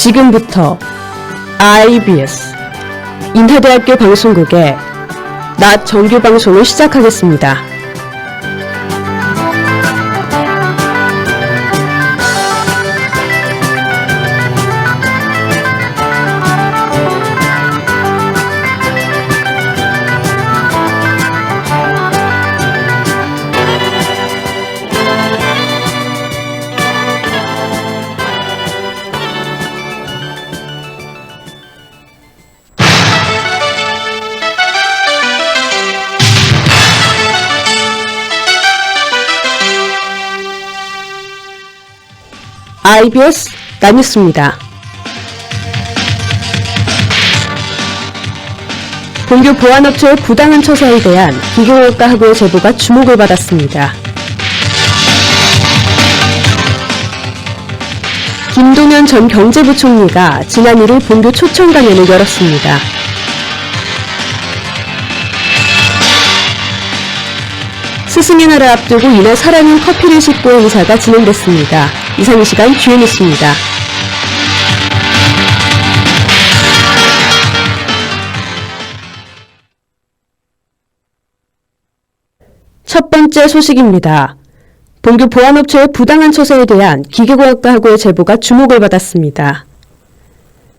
지금부터 IBS 인하대학교 방송국의 낮 정규 방송을 시작하겠습니다. IBS 낮뉴스입니다. 본교 보안업체의 부당한 처사에 대한 기계공학과 학우의 제보가 주목을 받았습니다. 김동연 전 경제부총리가 지난 1일 본교 초청 강연을 열었습니다. 스승의 날을 앞두고 이날 사랑인 커피를 싣고 행사가 진행됐습니다. 이상 이 시간 주요 뉴스입니다. 첫 번째 소식입니다. 본교 보안업체의 부당한 처사에 대한 기계공학과 학우의 제보가 주목을 받았습니다.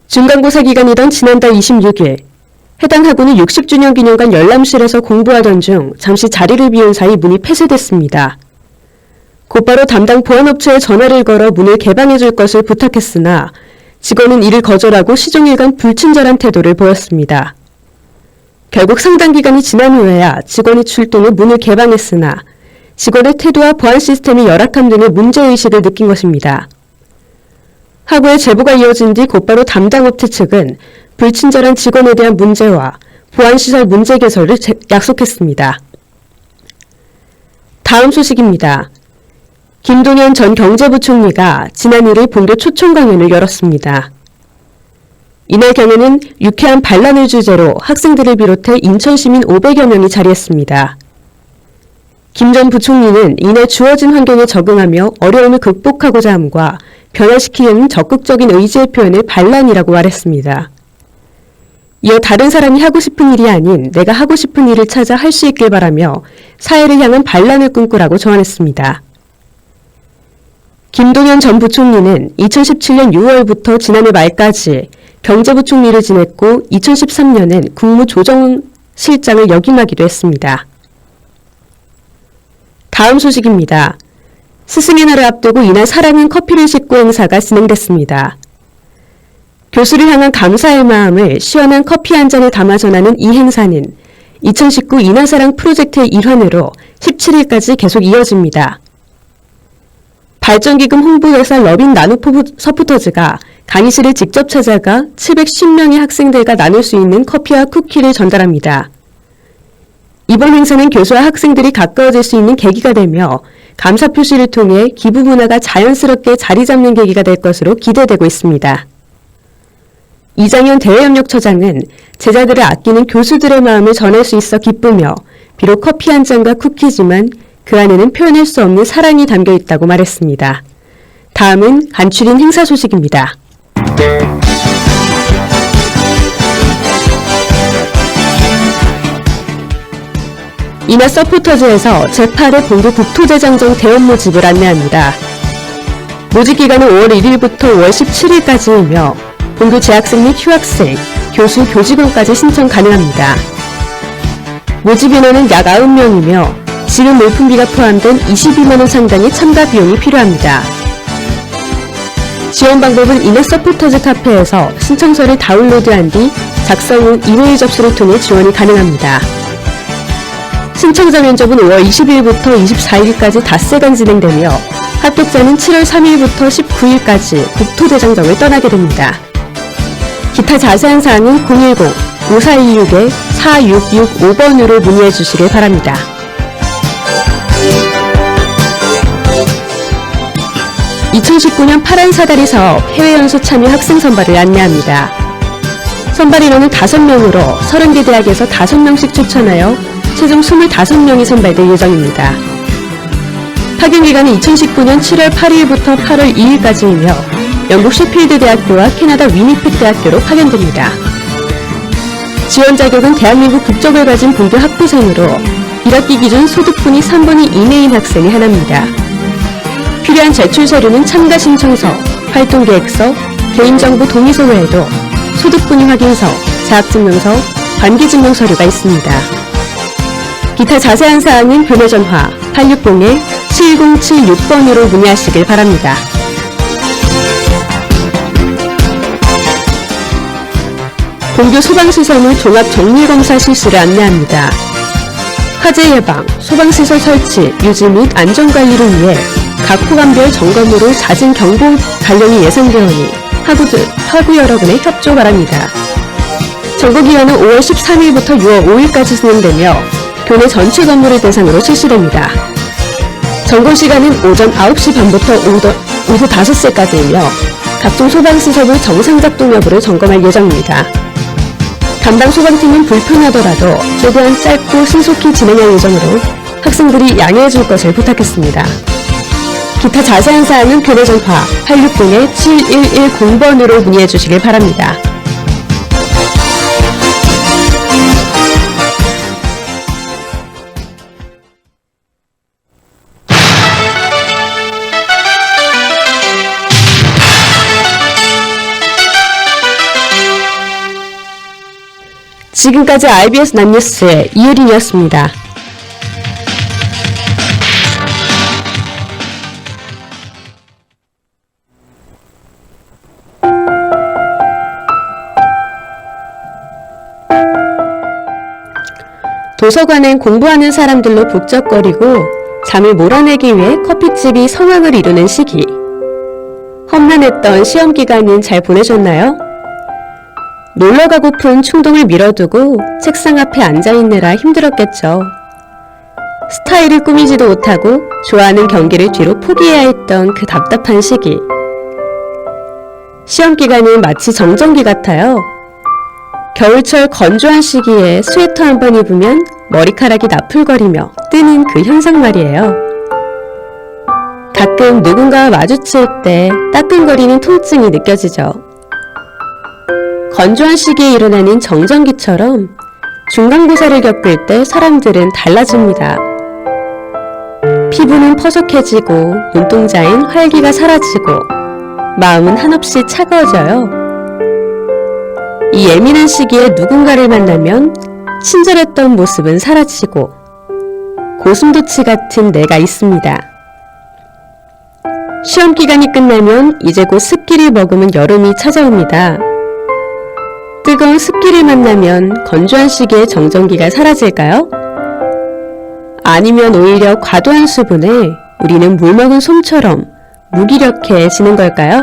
중간고사 기간이던 지난달 26일 해당 학우는 60주년 기념관 열람실에서 공부하던 중 잠시 자리를 비운 사이 문이 폐쇄됐습니다. 곧바로 담당 보안업체에 전화를 걸어 문을 개방해줄 것을 부탁했으나 직원은 이를 거절하고 시종일관 불친절한 태도를 보였습니다. 결국 상당 기간이 지난 후에야 직원이 출동해 문을 개방했으나 직원의 태도와 보안 시스템이 열악함 등의 문제의식을 느낀 것입니다. 학우의 제보가 이어진 뒤 곧바로 담당 업체 측은 불친절한 직원에 대한 문제와 보안시설 문제 개선을 약속했습니다. 다음 소식입니다. 김동연 전 경제부총리가 지난 1일 본교 초청 강연을 열었습니다. 이날 강연은 유쾌한 반란을 주제로 학생들을 비롯해 인천시민 500여 명이 자리했습니다. 김 전 부총리는 이날 주어진 환경에 적응하며 어려움을 극복하고자 함과 변화시키려는 적극적인 의지의 표현을 반란이라고 말했습니다. 이어 다른 사람이 하고 싶은 일이 아닌 내가 하고 싶은 일을 찾아 할 수 있길 바라며 사회를 향한 반란을 꿈꾸라고 조언했습니다. 김동연 전 부총리는 2017년 6월부터 지난해 말까지 경제부총리를 지냈고 2013년엔 국무조정실장을 역임하기도 했습니다. 다음 소식입니다. 스승의 날을 앞두고 이날 사랑은 커피를 싣고 행사가 진행됐습니다. 교수를 향한 감사의 마음을 시원한 커피 한 잔에 담아 전하는 이 행사는 2019 인하사랑 프로젝트의 일환으로 17일까지 계속 이어집니다. 발전기금 홍보회사 러빈 나노서포터즈가 강의실을 직접 찾아가 710명의 학생들과 나눌 수 있는 커피와 쿠키를 전달합니다. 이번 행사는 교수와 학생들이 가까워질 수 있는 계기가 되며 감사 표시를 통해 기부 문화가 자연스럽게 자리 잡는 계기가 될 것으로 기대되고 있습니다. 이장현 대외협력처장은 제자들을 아끼는 교수들의 마음을 전할 수 있어 기쁘며 비록 커피 한 잔과 쿠키지만 그 안에는 표현할 수 없는 사랑이 담겨 있다고 말했습니다. 다음은 간추린 행사 소식입니다. 인하 서포터즈에서 제8회 본교 국토대장정 대원 모집을 안내합니다. 모집 기간은 5월 1일부터 5월 17일까지이며 본교 재학생 및 휴학생, 교수, 교직원까지 신청 가능합니다. 모집 인원은 약 90명이며 지급 물품비가 포함된 22만원 상당의 참가 비용이 필요합니다. 지원 방법은 인하 서포터즈 카페에서 신청서를 다운로드한 뒤 작성 후 이메일 접수를 통해 지원이 가능합니다. 신청자 면접은 5월 20일부터 24일까지 닷새간 진행되며 합격자는 7월 3일부터 19일까지 국토대장정을 떠나게 됩니다. 기타 자세한 사항은 010-5426-4665번으로 문의해 주시길 바랍니다. (2019년) 파란 사다리 사업 해외연수 참여 학생 선발을 안내합니다. 선발 인원은 5명으로 30개 대학에서 5명씩 추천하여 최종 25명이 선발될 예정입니다. 파견기간은 2019년 7월 8일부터 8월 2일까지이며 영국 셰필드 대학교와 캐나다 위니펙 대학교로 파견됩니다. 지원 자격은 대한민국 국적을 가진 본교 학부생으로 1학기 기준 소득분이 3분의 2내인 학생이 하나입니다. 필요한 제출 서류는 참가 신청서, 활동계획서, 개인정보 동의서 외에도 소득분위 확인서, 자학증명서, 관계증명 서류가 있습니다. 기타 자세한 사항은 교내전화 860-7076번으로 문의하시길 바랍니다. 본교 소방시설물 종합정밀검사 실시를 안내합니다. 화재 예방, 소방시설 설치, 유지 및 안전관리를 위해 각 호감별 점검으로 잦은 경보 발령이 예상되오니 하구 여러분의 협조 바랍니다. 점검기간은 5월 13일부터 6월 5일까지 진행되며 교내 전체 건물을 대상으로 실시됩니다. 점검시간은 오전 9시 반부터 오후 5시까지이며 각종 소방시설물 정상작동 여부를 점검할 예정입니다. 담당 소방팀은 불편하더라도 최대한 짧고 신속히 진행할 예정으로 학생들이 양해해 줄 것을 부탁했습니다. 기타 자세한 사항은 교내 전화 860-7110번으로 문의해 주시길 바랍니다. 지금까지 IBS 낫뉴스의 이유린이었습니다. 도서관엔 공부하는 사람들로 북적거리고 잠을 몰아내기 위해 커피집이 성황을 이루는 시기. 험난했던 시험 기간은 잘 보내셨나요? 놀러 가고픈 충동을 미뤄두고 책상 앞에 앉아있느라 힘들었겠죠. 스타일을 꾸미지도 못하고 좋아하는 경기를 뒤로 포기해야 했던 그 답답한 시기. 시험 기간은 마치 정전기 같아요. 겨울철 건조한 시기에 스웨터 한 번 입으면 머리카락이 나풀거리며 뜨는 그 현상 말이에요. 가끔 누군가와 마주칠 때 따끔거리는 통증이 느껴지죠. 건조한 시기에 일어나는 정전기처럼 중간고사를 겪을 때 사람들은 달라집니다. 피부는 퍼석해지고 눈동자엔 활기가 사라지고 마음은 한없이 차가워져요. 이 예민한 시기에 누군가를 만나면 친절했던 모습은 사라지고 고슴도치 같은 내가 있습니다. 시험 기간이 끝나면 이제 곧 습기를 머금은 여름이 찾아옵니다. 뜨거운 습기를 만나면 건조한 시기에 정전기가 사라질까요? 아니면 오히려 과도한 수분에 우리는 물 먹은 솜처럼 무기력해지는 걸까요?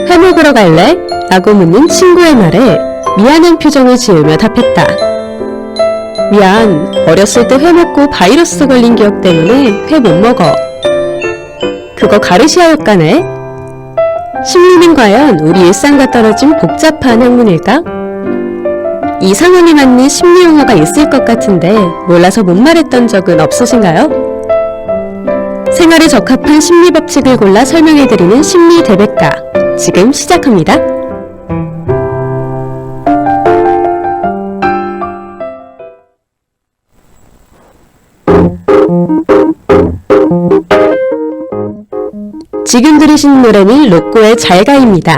회 먹으러 갈래? 라고 묻는 친구의 말에 미안한 표정을 지으며 답했다. 미안, 어렸을 때 회 먹고 바이러스 걸린 기억 때문에 회 못 먹어. 그거 가르시아 효과네? 심리는 과연 우리 일상과 떨어진 복잡한 학문일까? 이 상황에 맞는 심리 용어가 있을 것 같은데 몰라서 못 말했던 적은 없으신가요? 생활에 적합한 심리 법칙을 골라 설명해드리는 심리 대백과 지금 시작합니다. 지금 들으신 노래는 로꼬의 잘가입니다.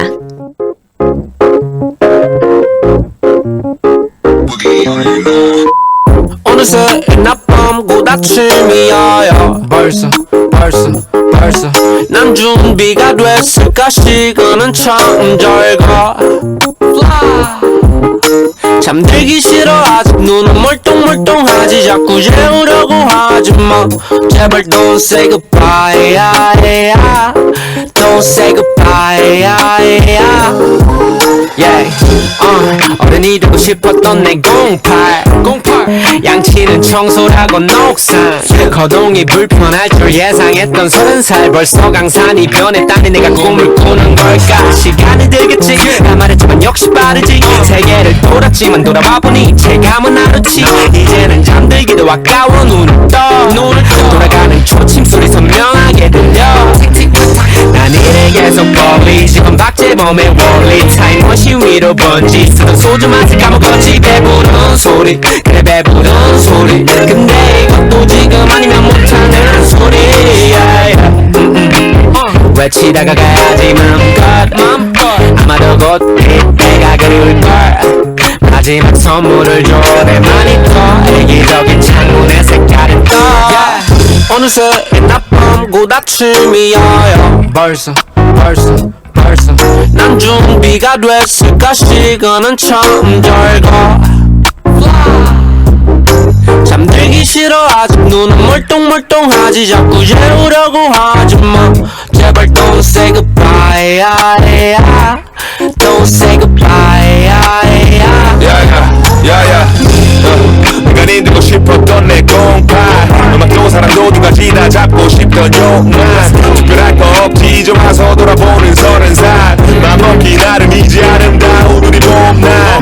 어느새 낮밤 아침이야 벌써 난 준비가 됐을까 시간은 참 잘가 잠들기 싫어 아직 눈은 멀뚱멀뚱하지 자꾸 재우려고 하지마 제발 don't say goodbye don't say goodbye yeah. 어른이 되고 싶었던 내 08 양치는 청소라고 녹산 거동이 불편할 줄 예상했던 30살 벌써 강산이 변했다니 내가 꿈을 꾸는 걸까. 시간이 들겠지 나 말했지만 역시 빠르지. 세계를 돌았지만 돌아봐보니 체감은 하루치. 이제는 잠들기도 아까워 눈을 떠 돌아가는 초침 소리 선명하게 들려. 난 이래 계속 벌리 지금 박재범의 원리 타임머신 위로 번지 쓰던 소주 맛을 까먹었지. 배부른 소리 그래 배부른 소리 근데 이것도 지금 아니면 못하는 소리 외치다가 가야지 마음껏 아마도 곧 이때가 그리울걸. 마지막 선물을 줘 내 마니터 애기적인 창문의 색깔은 떠 어느새 낮밤 곧 아침이야. 벌써 난 준비가 됐을까. 시간은 참 절거. 잠들기 싫어 아직 눈은 멀뚱멀뚱하지. 자꾸 재우려고 하지마 제발 don't say goodbye don't say goodbye 야야 내가 네 되고 싶었던 내 08 음악도 사람도 두 가지 다 잡고 싶던 욕만 특별할 거 없지. 이제 와서 돌아보는 30살 맘먹기 나름이지 아름다운 우리 봄날.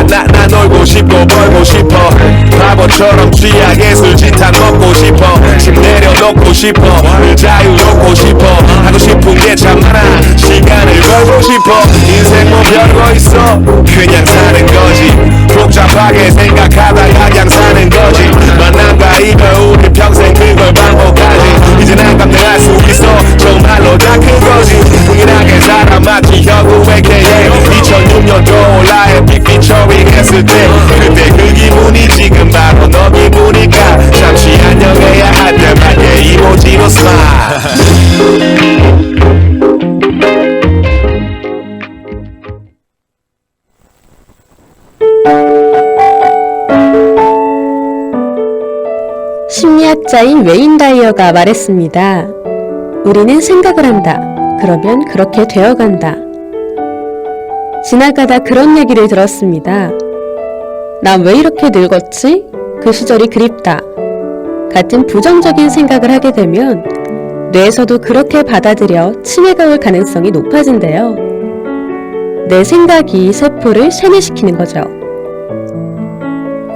나 놀고 싶고 벌고 싶어. 바보처럼 취하게 술지탄 먹고 싶어. 집 내려놓고 싶어. 자유롭고 싶어. 하고 싶은 게 참 많아. 시간을 벌고 싶어. 인생 뭐 별거 있어 그냥 사는 거지. 복잡하게 생각하다가 그냥 사는 거지. 만남과 이별 우리 평생 그걸 반복하지. 이제 난 감당할 수 있어 정말로 다 그거지. 동일하게 사람 맞지 혁우 AKA 2006년도 올라의 빅 피처링 했을 때 그때 그 기분이 지금 바로 너 기분이니까 잠시 안녕해야 할 때밖에 이모지로 스마일. 심리학자인 웨인 다이어가 말했습니다. 우리는 생각을 한다. 그러면 그렇게 되어간다. 지나가다 그런 얘기를 들었습니다. 난 왜 이렇게 늙었지? 그 시절이 그립다. 같은 부정적인 생각을 하게 되면 뇌에서도 그렇게 받아들여 치매가 올 가능성이 높아진대요. 내 생각이 세포를 세뇌시키는 거죠.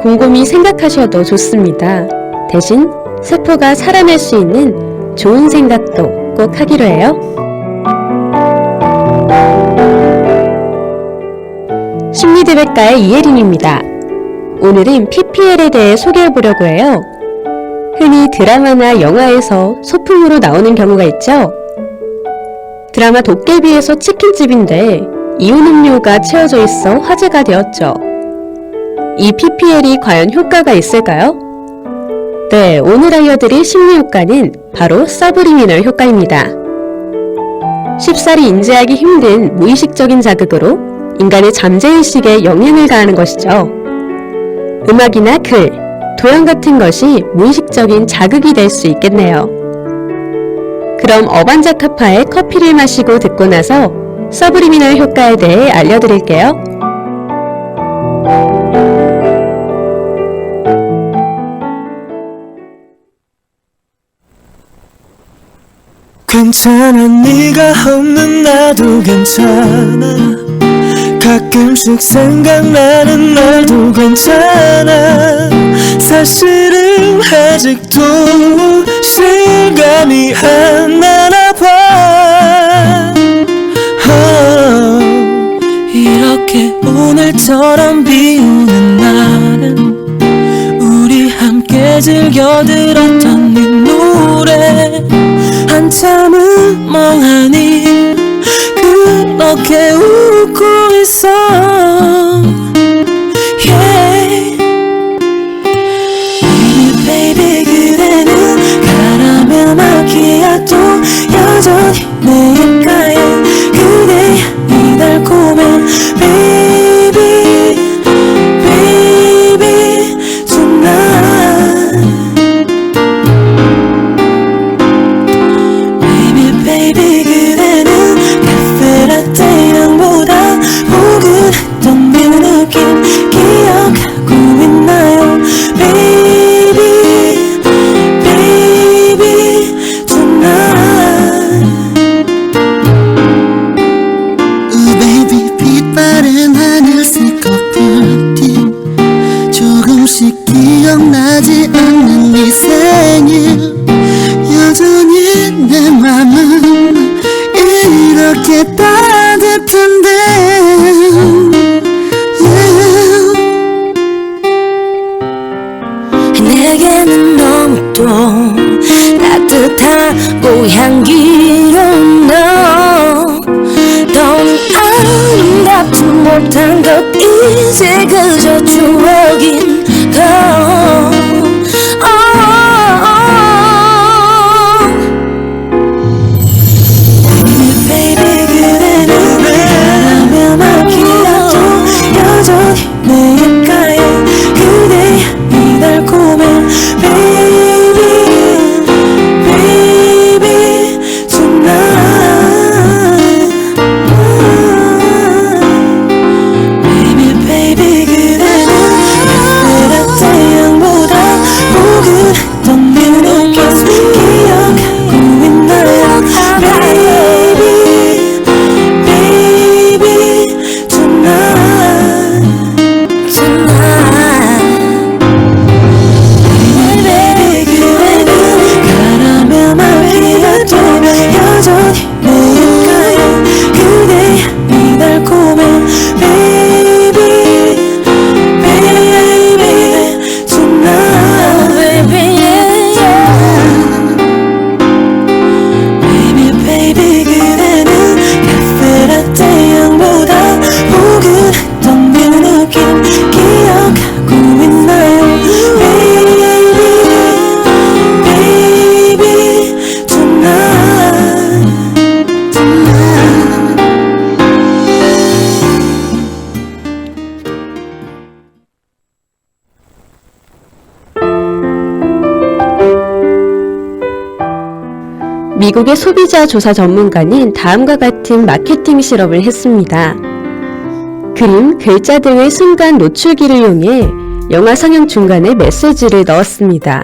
곰곰이 생각하셔도 좋습니다. 대신 세포가 살아날 수 있는 좋은 생각도 꼭 하기로 해요. 심리대백가의 이혜린입니다. 오늘은 PPL에 대해 소개해보려고 해요. 흔히 드라마나 영화에서 소품으로 나오는 경우가 있죠. 드라마 도깨비에서 치킨집인데 이온 음료가 채워져 있어 화제가 되었죠. 이 PPL이 과연 효과가 있을까요? 네, 오늘 알려드릴 심리 효과는 바로 서브리미널 효과입니다. 쉽사리 인지하기 힘든 무의식적인 자극으로 인간의 잠재의식에 영향을 가하는 것이죠. 음악이나 글, 도형 같은 것이 무의식적인 자극이 될 수 있겠네요. 그럼 어반자카파의 커피를 마시고 듣고 나서 서브리미널 효과에 대해 알려드릴게요. 괜찮아 네가 없는 나도 괜찮아. 가끔씩 생각나는 날도 괜찮아. 사실은 아직도 실감이 안 나나 봐. 이렇게 오늘처럼 비오는 날은 우리 함께 즐겨 들었던 네 노래 한참은 멍하니 그렇게 웃고 있어. Yeah. Baby, 그대는 카라멜 마키아토 여전히 내 입가에 그대의 이 달콤한 Baby, baby tonight. Baby, baby, 그대는 카페라떼 향보다 아직 기억나지 않는 이 생일 여전히 내 맘은 이렇게 따뜻한데 내게는 너무도 따뜻하고 향기로운 너 더는 아름답지 못한 것 이제 그저 추억인 것 Baby 그대는 바라며 막히어도 여전히 내 입가에 그대의 이 달콤한 Baby Baby tonight Baby Baby 그대는 햇빛의 태양보다 포근했던 그 느낌 기억하고 있나요 Baby Baby tonight Baby 그대는 가라며 말이라도 여전히 내 입가에 그대의 이 달콤한 Baby Baby tonight Baby Baby Baby 그대는 카페라떼 향보다 포근했던 그 느낌 기억하고 있나요 Baby Baby tonight 미국의 소비자 조사 전문가는 다음과 같은 마케팅 실험을 했습니다. 그림, 글자 등의 순간 노출기를 이용해 영화 상영 중간에 메시지를 넣었습니다.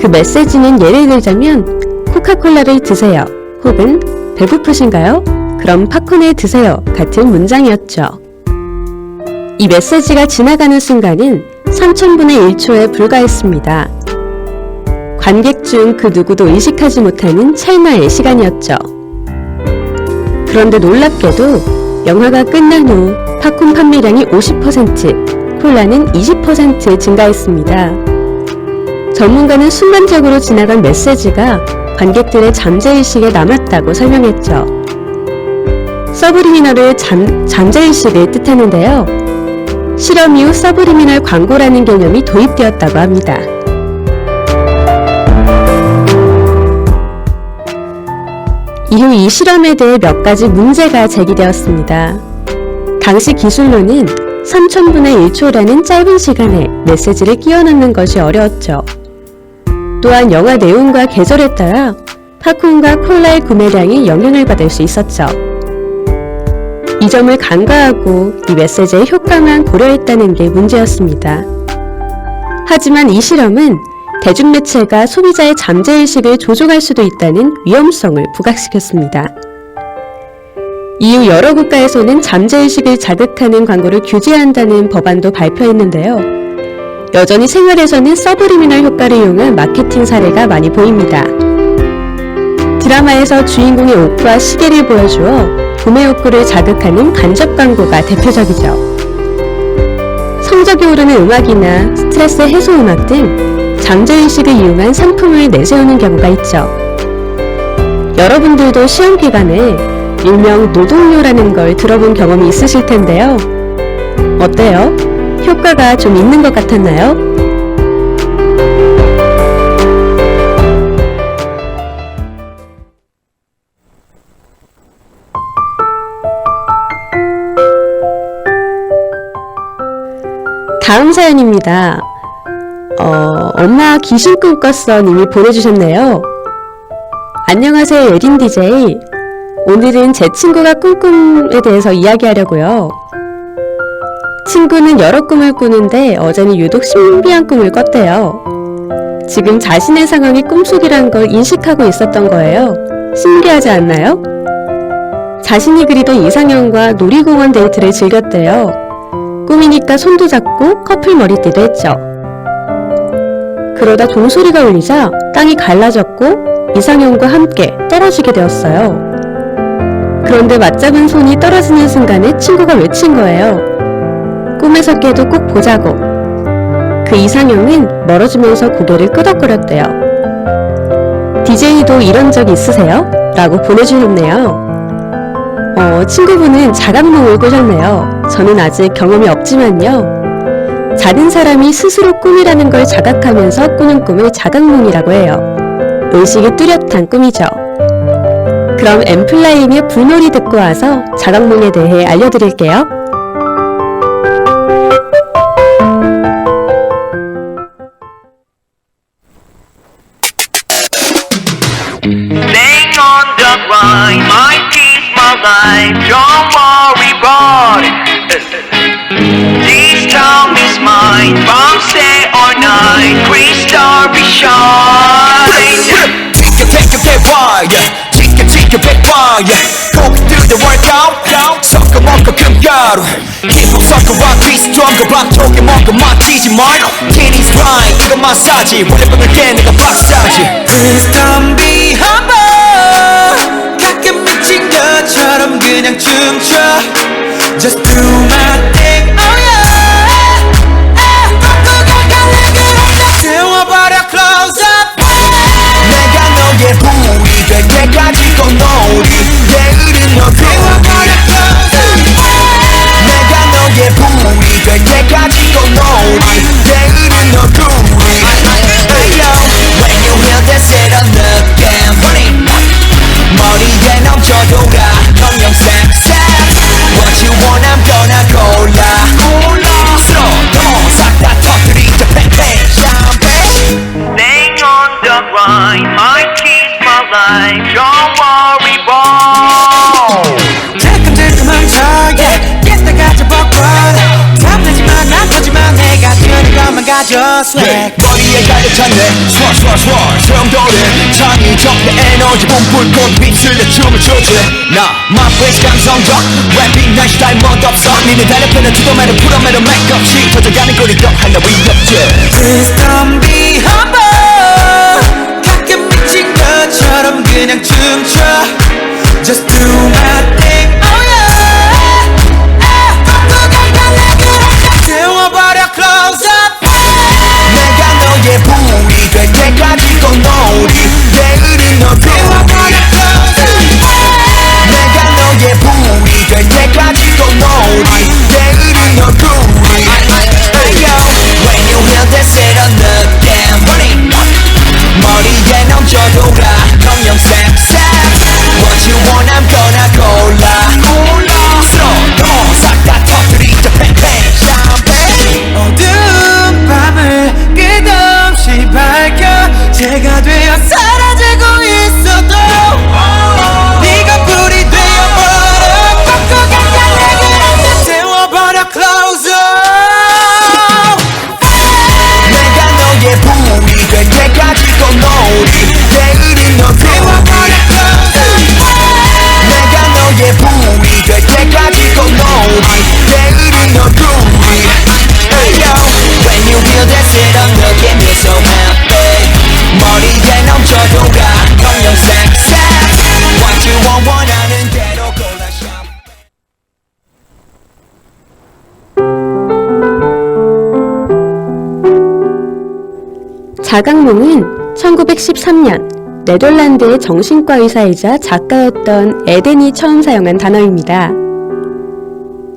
그 메시지는 예를 들자면 코카콜라를 드세요 혹은 배고프신가요? 그럼 팝콘을 드세요 같은 문장이었죠. 이 메시지가 지나가는 순간은 3000분의 1초에 불과했습니다. 관객 중 그 누구도 의식하지 못하는 찰나의 시간이었죠. 그런데 놀랍게도 영화가 끝난 후 팝콘 판매량이 50%, 콜라는 20% 증가했습니다. 전문가는 순간적으로 지나간 메시지가 관객들의 잠재의식에 남았다고 설명했죠. 서브리미널을 잠재의식을 뜻하는데요. 실험 이후 서브리미널 광고라는 개념이 도입되었다고 합니다. 이후 이 실험에 대해 몇 가지 문제가 제기되었습니다. 당시 기술로는 3000분의 1초라는 짧은 시간에 메시지를 끼워 넣는 것이 어려웠죠. 또한 영화 내용과 계절에 따라 팝콘과 콜라의 구매량이 영향을 받을 수 있었죠. 이 점을 간과하고 이 메시지의 효과만 고려했다는 게 문제였습니다. 하지만 이 실험은 대중매체가 소비자의 잠재의식을 조종할 수도 있다는 위험성을 부각시켰습니다. 이후 여러 국가에서는 잠재의식을 자극하는 광고를 규제한다는 법안도 발표했는데요. 여전히 생활에서는 서브리미널 효과를 이용한 마케팅 사례가 많이 보입니다. 드라마에서 주인공의 옷과 시계를 보여주어 구매 욕구를 자극하는 간접 광고가 대표적이죠. 성적이 오르는 음악이나 스트레스 해소 음악 등 잠재의식을 이용한 상품을 내세우는 경우가 있죠. 여러분들도 시험 기간에 일명 노동요라는 걸 들어본 경험이 있으실 텐데요. 어때요? 효과가 좀 있는 것 같았나요? 다음 사연입니다. 엄마 귀신꿈 꿨어 님이 보내주셨네요. 안녕하세요 예린 DJ. 오늘은 제 친구가 꾼 꿈에 대해서 이야기하려고요. 친구는 여러 꿈을 꾸는데 어제는 유독 신비한 꿈을 꿨대요. 지금 자신의 상황이 꿈속이란 걸 인식하고 있었던 거예요. 신기하지 않나요? 자신이 그리던 이상형과 놀이공원 데이트를 즐겼대요. 꿈이니까 손도 잡고 커플 머리띠도 했죠. 그러다 종소리가 울리자 땅이 갈라졌고 이상형과 함께 떨어지게 되었어요. 그런데 맞잡은 손이 떨어지는 순간에 친구가 외친 거예요. 꿈에서 깨도 꼭 보자고. 그 이상형은 멀어지면서 고개를 끄덕거렸대요. DJ도 이런 적 있으세요? 라고 보내주셨네요. 친구분은 자각몽을 꾸셨네요. 저는 아직 경험이 없지만요. 작은 사람이 스스로 꿈이라는 걸 자각하면서 꾸는 꿈을 자각몽이라고 해요. 의식이 뚜렷한 꿈이죠. 그럼 엠플라잉의 불놀이 듣고 와서 자각몽에 대해 알려드릴게요. Staying on the grind, my peace, my life. Don't worry about it. This time is mine. From day or night, crystal we shine. Take one, yeah. Take one, yeah. Go through the workout, 섞어 먹고 금가루. 힙합 섞어와 twist stronger. 밤통에 먹고 막히지 말고. Titties grind, 이거 마사지. 원래병을 깨 내가 박사지. Please don't be humble. 가끔 미친 것처럼 그냥 춤춰. Just do my thing, oh yeah. 꺾어가 갈래그를 다 세워버려 close up. 내가 너의 부위 될 때까지 꽃놀이. 내일은 너 세워버려 close up. 내가 너의 부위 될 때까지 꽃놀이. 내일은 너 둘이. Hey yo, when you hear this 이런 느낌 머리에 넘쳐 돌아 동영상 set. What you want I'm gonna 골라 스로도 싹 다 터뜨리자 팽팽 샴페인. Staying on the grind, my peace, my life. Don't worry about it. 찔끔찔끔한 저에 깼다가 접어버려. 탐내지만 난 터지만 내가 주는 것만 가져 swag. 머리에 가득 찼네 스월 소용돌이 창의적 내 에너지 뿜불꽃 휩쓸려 춤을 추지 나 my place 감성적 랩이 난 스타일 멋없어 니네 달려펴는 투도매를 풀어매는 맥없이 터져가는 거리도 하나 위협지. Please don't be humble. 가끔 미친 것처럼 그냥 춤춰. Just do my thing, oh yeah. 꺾어가 갈래그를 다 세워버려 close up. 내가 너의 부위 될 때까지 꽃놀이. 내일은 너 세워버려 close up. 내가 너의 부위 될 때까지 꽃놀이. 내일은 너 둘이. Hey yo, when you hear this 이런 느낌 머리에 넘쳐 돌아 동영상 set. What you want I'm gonna 골라 스로도 싹 다 터뜨리자 팽팽 샴페인. 어두운 밤을 끝없이 밝혀. 제가 되어 사라지고 있어도 네가 불이 되어버려. 꺾어가 갈래그를 다 세워버려 close up. 내가 너의 부위 될 때까지 꽃놀이. 내일은 너 세워버려 close up. 내가 너의 부위 될 때까지 꽃놀이. 내일은 너 둘이. Hey yo, when you hear this 이런 느낌 you're so happy 머리에 넘쳐 돌아 동영상 set. What you want 원하는 대로 골라 shop. 자각몽은 1913년 네덜란드의 정신과 의사이자 작가였던 에덴이 처음 사용한 단어입니다.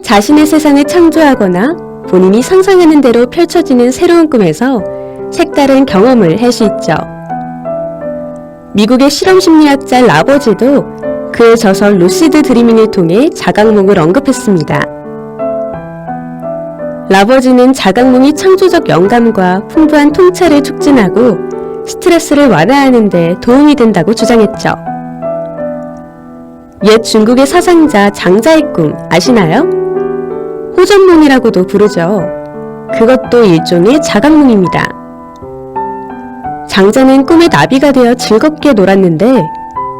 자신의 세상을 창조하거나 본인이 상상하는 대로 펼쳐지는 새로운 꿈에서 색다른 경험을 할 수 있죠. 미국의 실험심리학자 라버지도 그의 저서 루시드 드리밍을 통해 자각몽을 언급했습니다. 라버지는 자각몽이 창조적 영감과 풍부한 통찰을 촉진하고 스트레스를 완화하는 데 도움이 된다고 주장했죠. 옛 중국의 사상자 장자의 꿈 아시나요? 호전몽이라고도 부르죠. 그것도 일종의 자각몽입니다. 장자는 꿈에 나비가 되어 즐겁게 놀았는데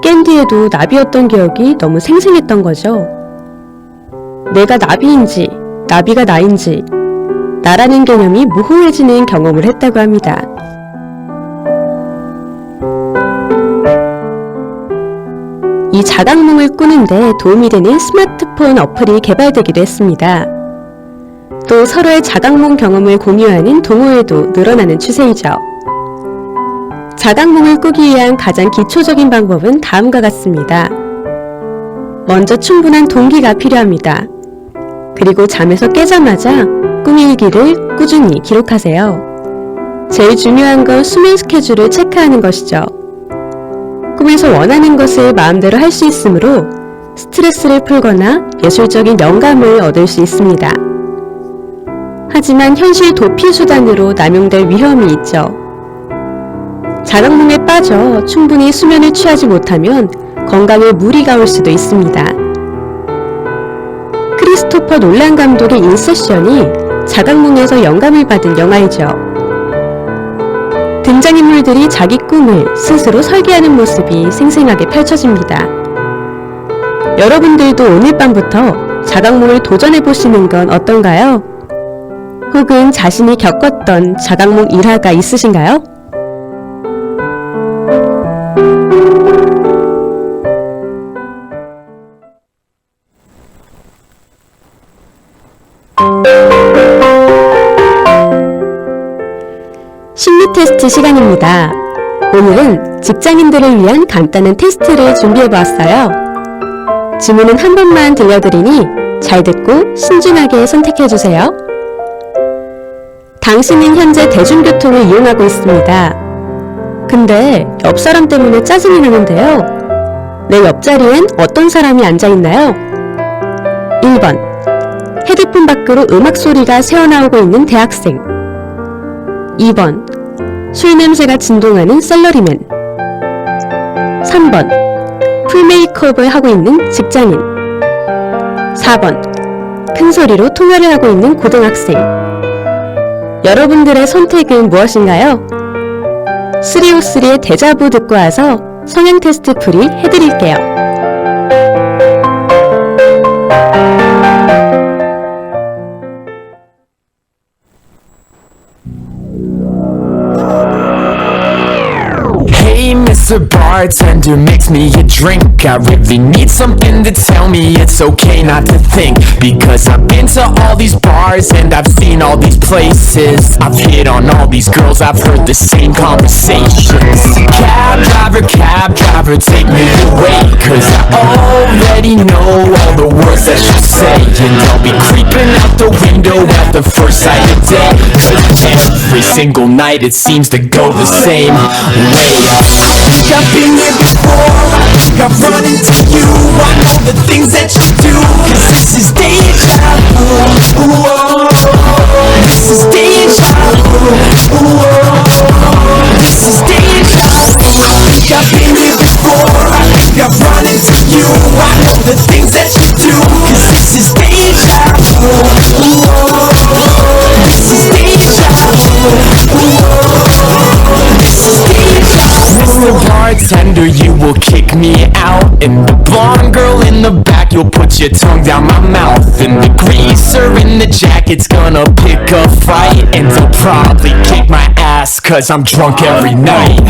깬 뒤에도 나비였던 기억이 너무 생생했던 거죠. 내가 나비인지 나비가 나인지 나라는 개념이 모호해지는 경험을 했다고 합니다. 이 자각몽을 꾸는데 도움이 되는 스마트폰 어플이 개발되기도 했습니다. 또 서로의 자각몽 경험을 공유하는 동호회도 늘어나는 추세이죠. 자각몽을 꾸기 위한 가장 기초적인 방법은 다음과 같습니다. 먼저 충분한 동기가 필요합니다. 그리고 잠에서 깨자마자 꿈 일기를 꾸준히 기록하세요. 제일 중요한 건 수면 스케줄을 체크하는 것이죠. 꿈에서 원하는 것을 마음대로 할 수 있으므로 스트레스를 풀거나 예술적인 영감을 얻을 수 있습니다. 하지만 현실 도피 수단으로 남용될 위험이 있죠. 자각몽에 빠져 충분히 수면을 취하지 못하면 건강에 무리가 올 수도 있습니다. 크리스토퍼 놀란 감독의 인셉션이 자각몽에서 영감을 받은 영화이죠. 등장인물들이 자기 꿈을 스스로 설계하는 모습이 생생하게 펼쳐집니다. 여러분들도 오늘 밤부터 자각몽을 도전해보시는 건 어떤가요? 혹은 자신이 겪었던 자각몽 일화가 있으신가요? 심리 테스트 시간입니다. 오늘은 직장인들을 위한 간단한 테스트를 준비해보았어요. 지문은 한 번만 들려드리니 잘 듣고 신중하게 선택해주세요. 당신은 현재 대중교통을 이용하고 있습니다. 근데 옆 사람 때문에 짜증이 나는데요. 내 옆자리엔 어떤 사람이 앉아있나요? 1번 헤드폰 밖으로 음악 소리가 새어나오고 있는 대학생. 2번 술 냄새가 진동하는 셀러리맨. 3번 풀 메이크업을 하고 있는 직장인. 4번 큰 소리로 통화를 하고 있는 고등학생. 여러분들의 선택은 무엇인가요? 353의 데자부 듣고 와서 성향 테스트 풀이 해드릴게요. Hey, Mr. Bartender, mix me a drink. I really need something to tell me it's okay not to think. Because I've been to all these bars and I've seen all these places. I've hit on all these girls, I've heard the same conversations. Cab driver, take me away. Cause I already know all the words that you say. And I'll be creeping out the window at the first sight of day. Cause every single night it seems to go the same way. I've been here before, I've run into you. I know the things that you do, cause this is deja vu. Ooh, this is deja vu. Ooh, this is deja vu. I've been here before, I've run into you. I know the things that you do, cause this is deja vu. Ooh, this is deja vu. Ooh, this is deja vu. Mr. Bartender, you will kick me out. And the blonde girl in the back, you'll put your tongue down my mouth. And the greaser in the jacket's gonna pick a fight. And they'll probably kick my ass cause I'm drunk every night.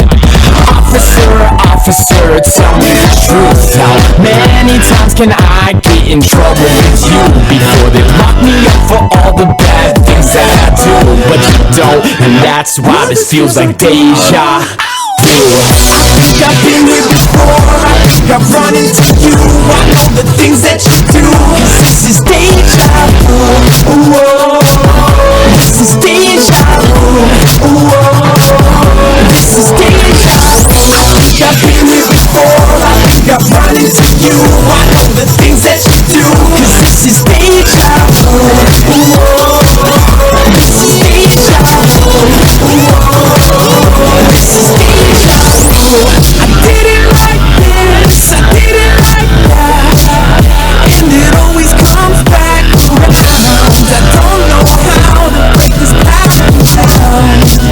Officer, tell me the truth. How many times can I get in trouble with you before they lock me up for all the bad things that I do? But you don't, and that's why this feels like deja vu. I've been here before, I've run into you. I know the things that you do, cause this is deja vu. Ooh, this is deja vu. Ooh, this is deja vu. I've been here before, I've run into you. I know the things that you do, cause this is deja vu. Ooh, this is deja vu. Ooh, this is deja vu. I did it like this, I did it like that, and it always comes back around. I don't know how to break this pattern down.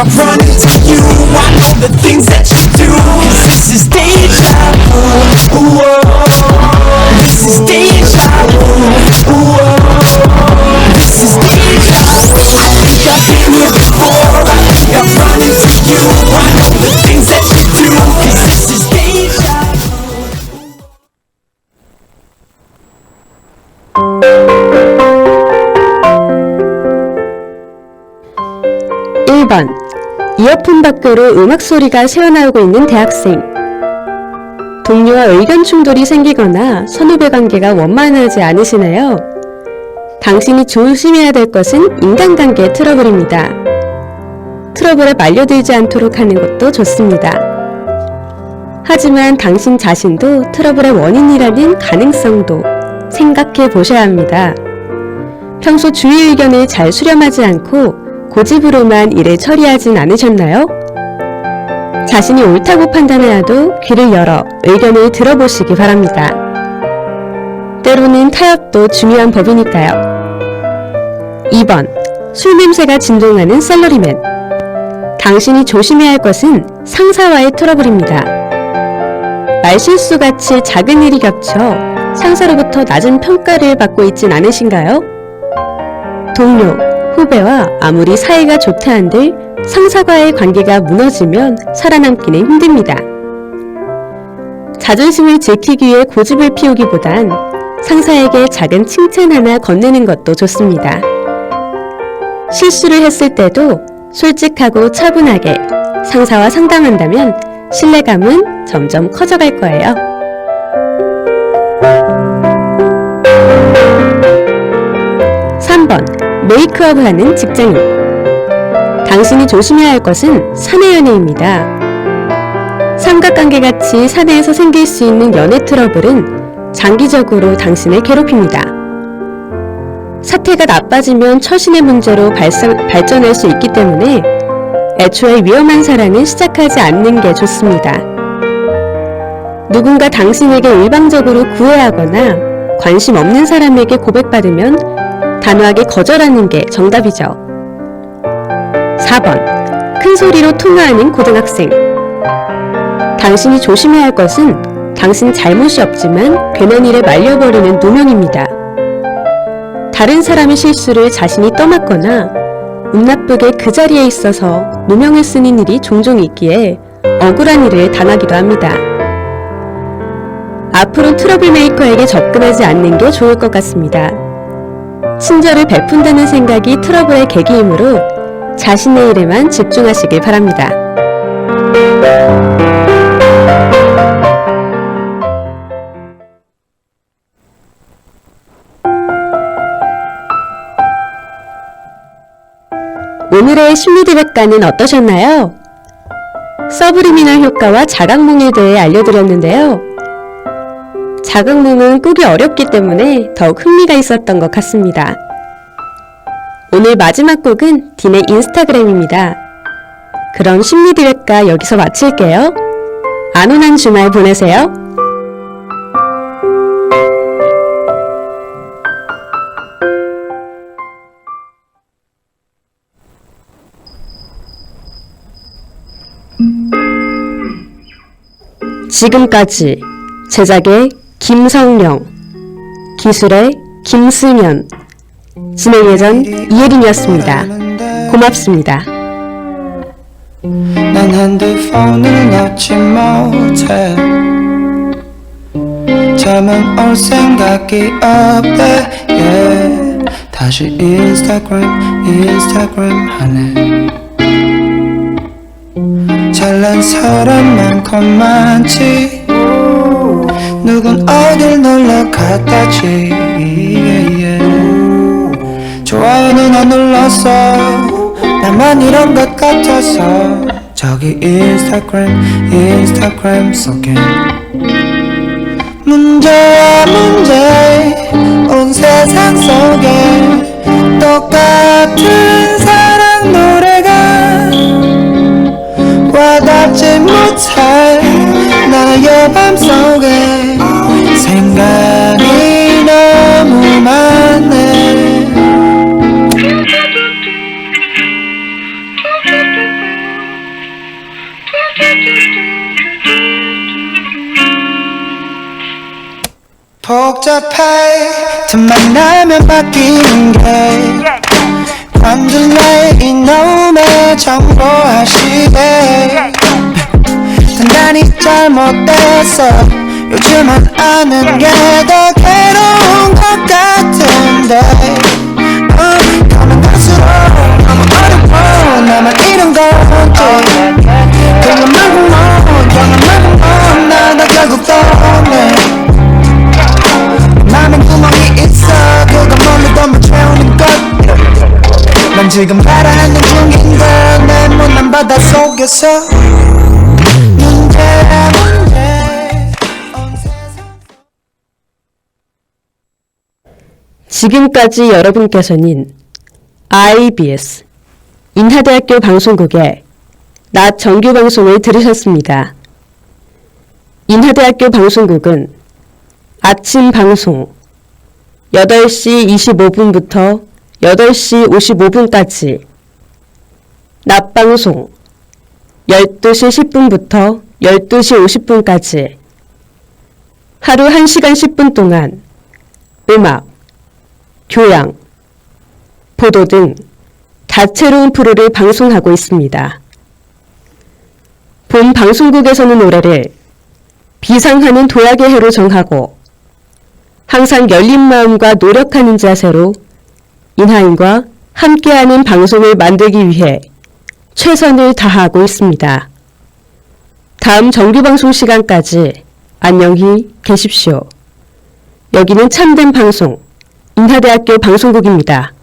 I run into you, I know the things that you do. 'Cause this is deja vu. Ooh, oh. This is deja vu. Ooh, oh. This is deja vu. I think I've been here before. I think I've run into you. I know the things that you do. 'Cause this is deja vu. 1번. 이어폰 밖으로 음악 소리가 새어나오고 있는 대학생. 동료와 의견 충돌이 생기거나 선후배 관계가 원만하지 않으시나요? 당신이 조심해야 될 것은 인간관계 트러블입니다. 트러블에 말려들지 않도록 하는 것도 좋습니다. 하지만 당신 자신도 트러블의 원인이라는 가능성도 생각해 보셔야 합니다. 평소 주위 의견을 잘 수렴하지 않고 고집으로만 일을 처리하진 않으셨나요? 자신이 옳다고 판단해야도 귀를 열어 의견을 들어보시기 바랍니다. 때로는 타협도 중요한 법이니까요. 2번. 술 냄새가 진동하는 셀러리맨. 당신이 조심해야 할 것은 상사와의 트러블입니다. 말실수같이 작은 일이 겹쳐 상사로부터 낮은 평가를 받고 있진 않으신가요? 동료, 후배와 아무리 사이가 좋다 한들 상사와의 관계가 무너지면 살아남기는 힘듭니다. 자존심을 지키기 위해 고집을 피우기보단 상사에게 작은 칭찬 하나 건네는 것도 좋습니다. 실수를 했을 때도 솔직하고 차분하게 상사와 상담한다면 신뢰감은 점점 커져갈 거예요. 3번. 메이크업을 하는 직장인. 당신이 조심해야 할 것은 사내 연애입니다. 삼각관계같이 사내에서 생길 수 있는 연애 트러블은 장기적으로 당신을 괴롭힙니다. 사태가 나빠지면 처신의 문제로 발전할 수 있기 때문에 애초에 위험한 사랑은 시작하지 않는 게 좋습니다. 누군가 당신에게 일방적으로 구애하거나 관심 없는 사람에게 고백받으면 단호하게 거절하는 게 정답이죠. 4번. 큰 소리로 통화하는 고등학생. 당신이 조심해야 할 것은 당신 잘못이 없지만 괜한 일에 말려버리는 누명입니다. 다른 사람의 실수를 자신이 떠맡거나 운 나쁘게 그 자리에 있어서 누명을 쓰는 일이 종종 있기에 억울한 일을 당하기도 합니다. 앞으로 트러블 메이커에게 접근하지 않는 게 좋을 것 같습니다. 친절을 베푼다는 생각이 트러블의 계기이므로 자신의 일에만 집중하시길 바랍니다. 오늘의 심리디백과는 어떠셨나요? 서브리미널 효과와 자각몽에 대해 알려드렸는데요. 자각몽은 꾸기 어렵기 때문에 더욱 흥미가 있었던 것 같습니다. 오늘 마지막 곡은 딘의 인스타그램입니다. 그럼 심리디백과 여기서 마칠게요. 안온한 주말 보내세요. 지금까지 제작의 김성령, 기술의 김수면, 진행 예전 이혜린이었습니다. 고맙습니다. 난 핸드폰을 놓지 못해 잠은 올 생각이 없대 yeah. 다시 인스타그램 하네 잘난 사람 많고 많지 누군 어딜 놀러 갔다지 yeah, yeah. 좋아요는 안 눌렀어 나만 이런 것 같아서 저기 인스타그램 속에 문제야 문제 온 세상 속에 똑같은 사랑 노래가 와닿지 못할 나의 맘속에 생각이 너무 많네 답답해 또 만나면 바뀌는 게 관둘래 이놈의 정보화 시대 단단히 잘못됐어 요즘은 아는 게 더 괴로운 것 같은데 가면 갈수록 너무 어려워 나만 이런 건지 그냥 말고 영원 말고 나도 결국 떠네 맘엔 구멍이 있어 그거 뭘로 덤벼 채우는 것난 지금 바라는 중인데 내 못난 바다 속에서 문제야 문제 온 세상 지금까지 여러분께서는 IBS 인하대학교 방송국의 낮 정규 방송을 들으셨습니다. 인하대학교 방송국은 아침 방송 8시 25분부터 8시 55분까지, 낮 방송 12시 10분부터 12시 50분까지 하루 1시간 10분 동안 음악, 교양, 보도 등 다채로운 프로를 방송하고 있습니다. 본 방송국에서는 올해를 비상하는 도약의 해로 정하고 항상 열린 마음과 노력하는 자세로 인하인과 함께하는 방송을 만들기 위해 최선을 다하고 있습니다. 다음 정규방송 시간까지 안녕히 계십시오. 여기는 참된 방송 인하대학교 방송국입니다.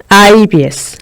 IBS